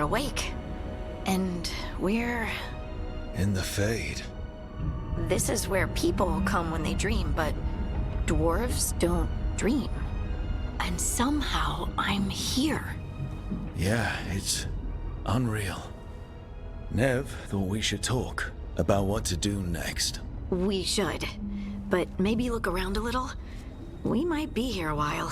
awake. And we're... in the Fade. This is where people come when they dream, but dwarves don't dream. And somehow I'm here. Yeah, it's unreal. Nev thought we should talk about what to do next. We should. But maybe look around a little. We might be here a while.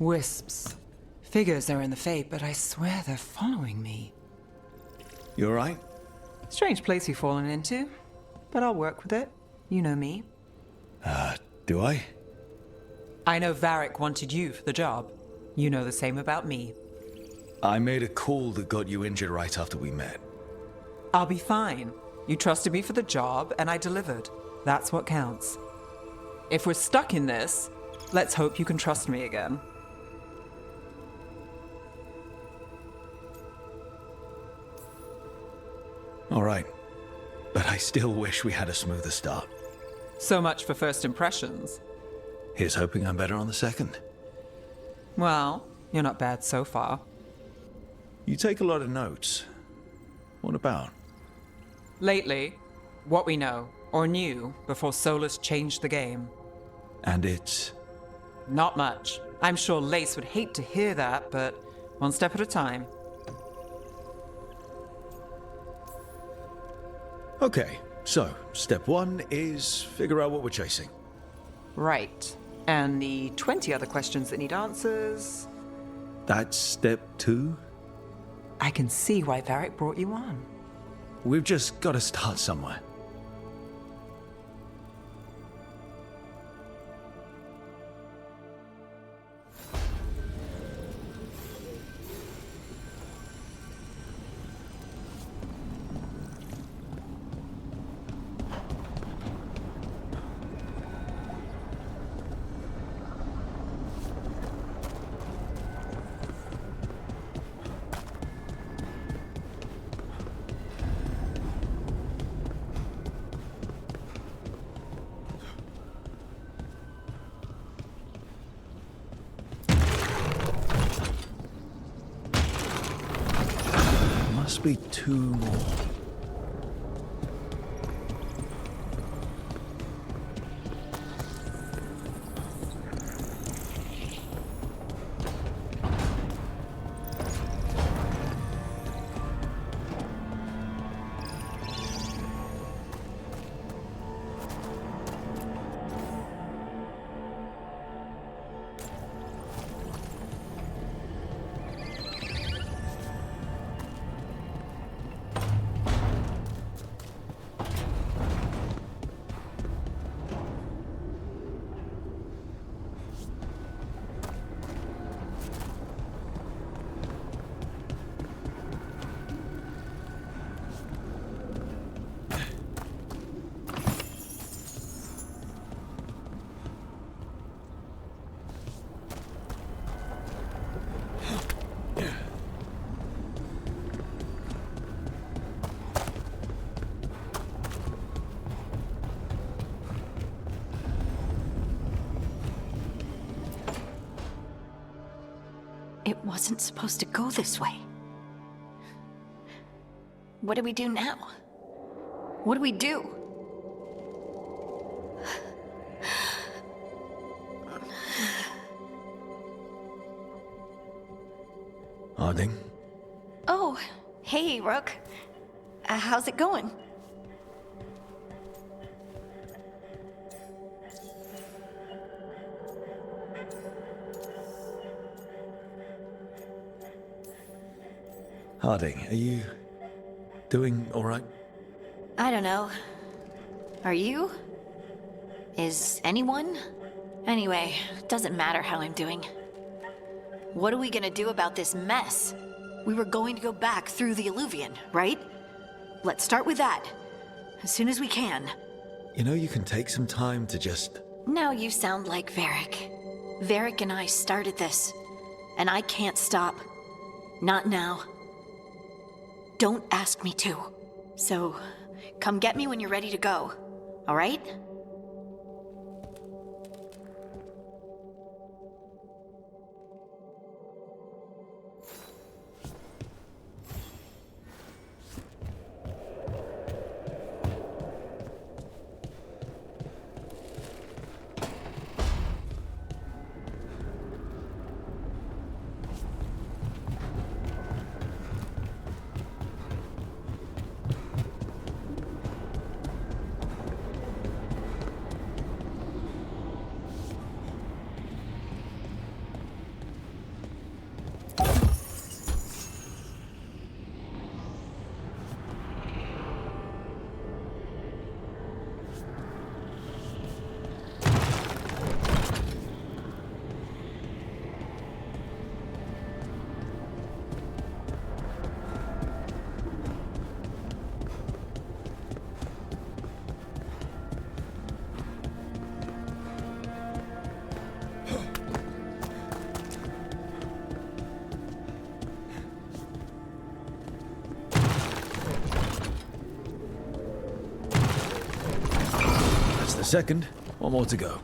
Wisps. Figures are in the Fade, but I swear they're following me. You alright? Strange place you've fallen into, but I'll work with it. You know me. Do I? I know Varric wanted you for the job. You know the same about me. I made a call that got you injured right after we met. I'll be fine. You trusted me for the job, and I delivered. That's what counts. If we're stuck in this, let's hope you can trust me again. All right. But I still wish we had a smoother start. So much for first impressions. Here's hoping I'm better on the second. Well, you're not bad so far. You take a lot of notes. What about? Lately, what we know, or knew, before Solus changed the game. And it's... Not much. I'm sure Lace would hate to hear that, but one step at a time. Okay, so step one is figure out what we're chasing. Right. And the 20 other questions that need answers... That's step two? I can see why Varric brought you on. We've just got to start somewhere. must be 2 more. It wasn't supposed to go this way. What do we do now? What do we do? Harding? Oh, hey, Rook. How's it going? Harding, are you doing all right? I don't know. Are you? Is anyone? Anyway, doesn't matter how I'm doing. What are we gonna do about this mess? We were going to go back through the Alluvion, right? Let's start with that. As soon as we can. You know, you can take some time to just... Now you sound like Varric. Varric and I started this. And I can't stop. Not now. Don't ask me to. So, come get me when you're ready to go. All right? Second, one more to go.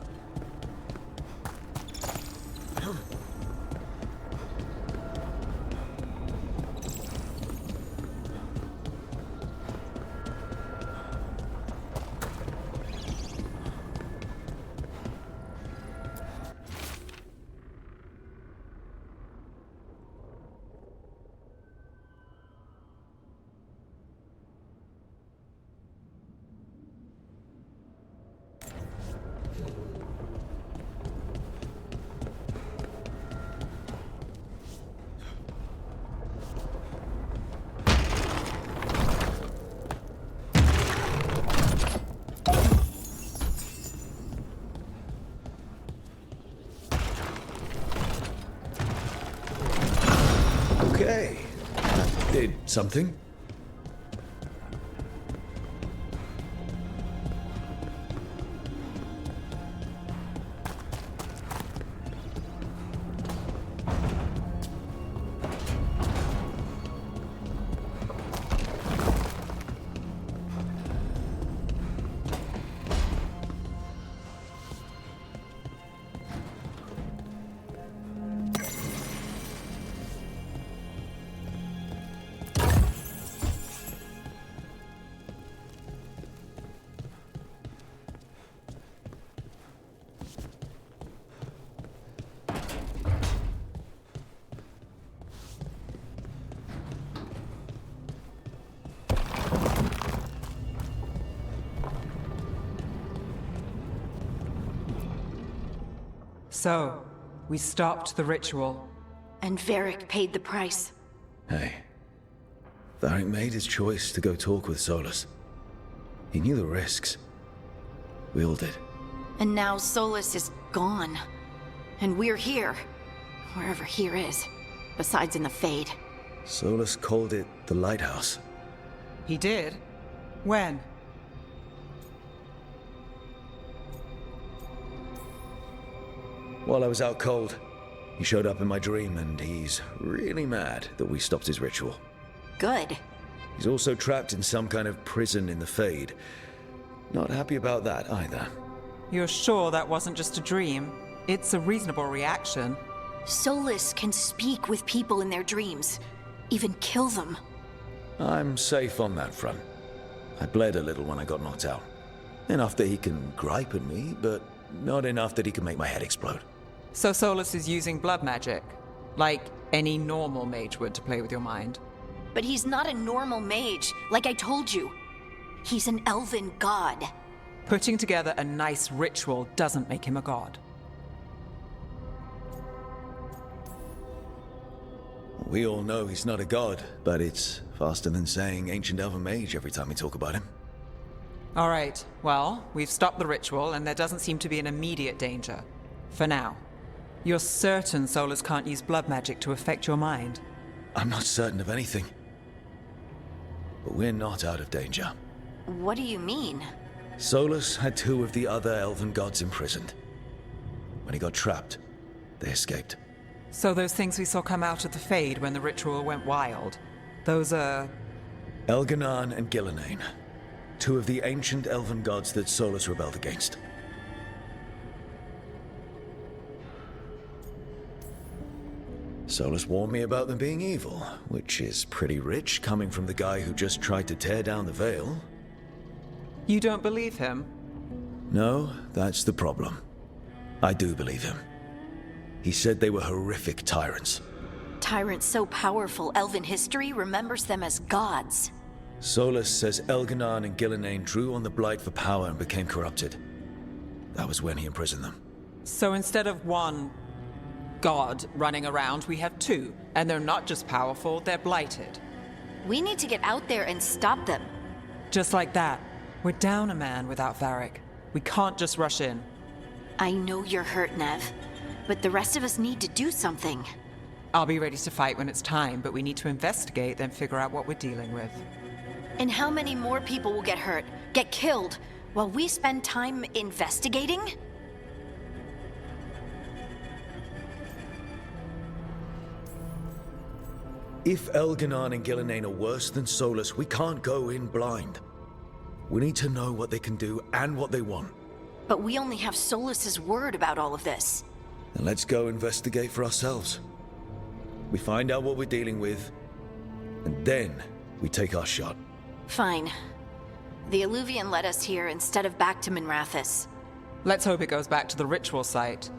Okay, that did something. So, we stopped the ritual. And Varric paid the price. Hey. Varric made his choice to go talk with Solus. He knew the risks. We all did. And now Solus is gone. And we're here. Wherever here is. Besides in the Fade. Solus called it the Lighthouse. He did? When? While I was out cold, he showed up in my dream, and he's really mad that we stopped his ritual. Good. He's also trapped in some kind of prison in the Fade. Not happy about that either. You're sure that wasn't just a dream? It's a reasonable reaction. Solus can speak with people in their dreams. Even kill them. I'm safe on that front. I bled a little when I got knocked out. Enough that he can gripe at me, but not enough that he can make my head explode. So Solus is using blood magic, like any normal mage would to play with your mind. But he's not a normal mage, like I told you. He's an elven god. Putting together a nice ritual doesn't make him a god. We all know he's not a god, but it's faster than saying ancient elven mage every time we talk about him. All right, well, we've stopped the ritual and there doesn't seem to be an immediate danger. For now. You're certain Solus can't use blood magic to affect your mind? I'm not certain of anything. But we're not out of danger. What do you mean? Solus had 2 of the other elven gods imprisoned. When he got trapped, they escaped. So those things we saw come out of the Fade when the ritual went wild, those are... Elganan and Gillenane. 2 of the ancient elven gods that Solus rebelled against. Solus warned me about them being evil, which is pretty rich coming from the guy who just tried to tear down the veil. You don't believe him? No, that's the problem. I do believe him. He said they were horrific tyrants. Tyrants so powerful, elven history remembers them as gods. Solus says Elganan and Gillenane drew on the Blight for power and became corrupted. That was when he imprisoned them. So instead of one god running around, we have 2. And they're not just powerful, they're blighted. We need to get out there and stop them. Just like that. We're down a man without Varric. We can't just rush in. I know you're hurt, Nev. But the rest of us need to do something. I'll be ready to fight when it's time, but we need to investigate, then figure out what we're dealing with. And how many more people will get hurt, get killed, while we spend time investigating? If Elganan and Gillenane are worse than Solus, we can't go in blind. We need to know what they can do and what they want. But we only have Solus's word about all of this. Then let's go investigate for ourselves. We find out what we're dealing with, and then we take our shot. Fine. The Alluvian led us here instead of back to Minrathous. Let's hope it goes back to the ritual site.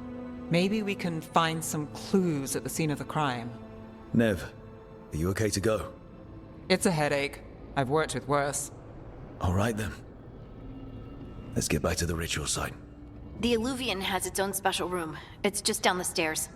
Maybe we can find some clues at the scene of the crime. Nev, are you okay to go? It's a headache. I've worked with worse. All right then. Let's get back to the ritual site. The Alluvian has its own special room. It's just down the stairs.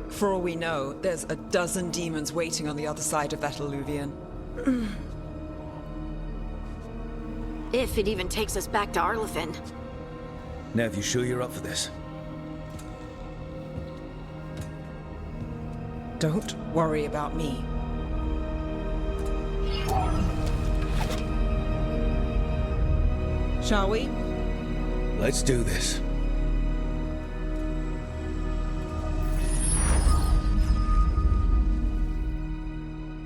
For all we know, there's a dozen demons waiting on the other side of that alluvian. If it even takes us back to Arlathan. Nev, you sure you're up for this? Don't worry about me. Shall we? Let's do this.